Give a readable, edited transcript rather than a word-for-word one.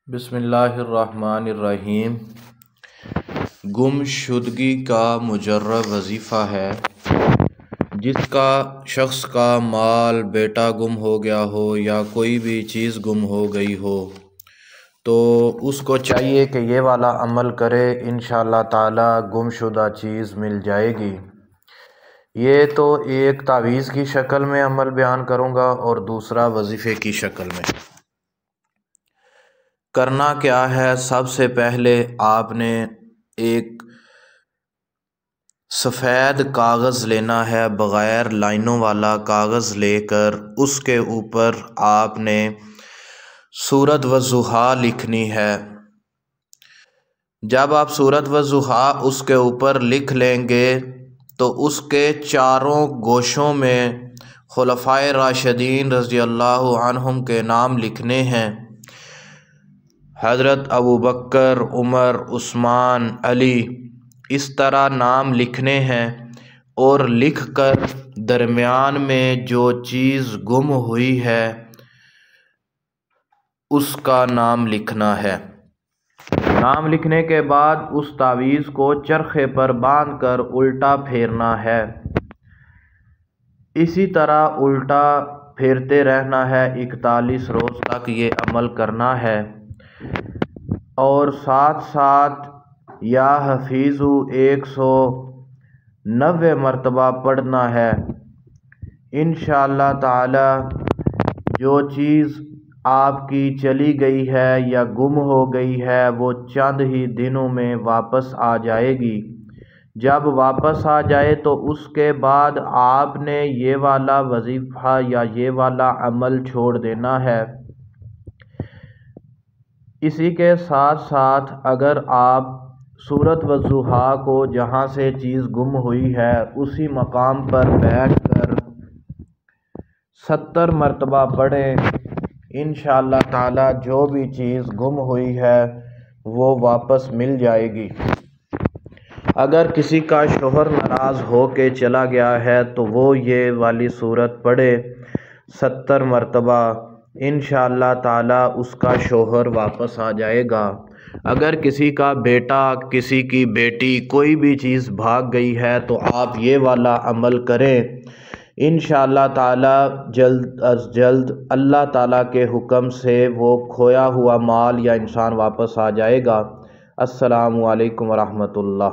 بسم اللہ الرحمن الرحیم۔ گم شدگی کا مجرب وظیفہ ہے۔ جس کا شخص کا مال، بیٹا گم ہو گیا ہو یا کوئی بھی چیز گم ہو گئی ہو تو اس کو چاہیے کہ یہ والا عمل کرے، انشاءاللہ تعالی گم شدہ چیز مل جائے گی۔ یہ تو ایک تعویذ کی شکل میں عمل بیان کروں گا اور دوسرا وظیفے کی شکل میں۔ کرنا کیا ہے، سب سے پہلے آپ نے ایک سفید کاغذ لینا ہے، بغیر لائنوں والا کاغذ لے کر اس کے اوپر آپ نے سورۃ والضحیٰ لکھنی ہے۔ جب آپ سورۃ والضحیٰ اس کے اوپر لکھ لیں گے تو اس کے چاروں گوشوں میں خلفائے راشدین رضی اللہ عنہم کے نام لکھنے ہیں۔ حضرت ابوبکر، عمر، عثمان، علی، اس طرح نام لکھنے ہیں اور لکھ کر درمیان میں جو چیز گم ہوئی ہے اس کا نام لکھنا ہے۔ نام لکھنے کے بعد اس تعویذ کو چرخے پر باندھ کر الٹا پھیرنا ہے۔ اسی طرح الٹا پھیرتے رہنا ہے، 41 روز تک یہ عمل کرنا ہے، اور ساتھ ساتھ یا حفیظو 190 مرتبہ پڑھنا ہے۔ انشاءاللہ تعالی جو چیز آپ کی چلی گئی ہے یا گم ہو گئی ہے وہ چند ہی دنوں میں واپس آ جائے گی۔ جب واپس آ جائے تو اس کے بعد آپ نے یہ والا وظیفہ یا یہ والا عمل چھوڑ دینا ہے۔ اسی کے ساتھ ساتھ اگر آپ سورۃ والضحیٰ کو جہاں سے چیز گم ہوئی ہے اسی مقام پر بیٹھ کر 70 مرتبہ پڑھیں، انشاءاللہ تعالی جو بھی چیز گم ہوئی ہے وہ واپس مل جائے گی۔ اگر کسی کا شوہر ناراض ہو کے چلا گیا ہے تو وہ یہ والی صورت پڑھے 70 مرتبہ، انشاءاللہ تعالی اس کا شوہر واپس آ جائے گا۔ اگر کسی کا بیٹا، کسی کی بیٹی، کوئی بھی چیز بھاگ گئی ہے تو آپ یہ والا عمل کریں، انشاءاللہ تعالی جلد از جلد اللہ تعالی کے حکم سے وہ کھویا ہوا مال یا انسان واپس آ جائے گا۔ السلام علیکم ورحمۃ اللہ۔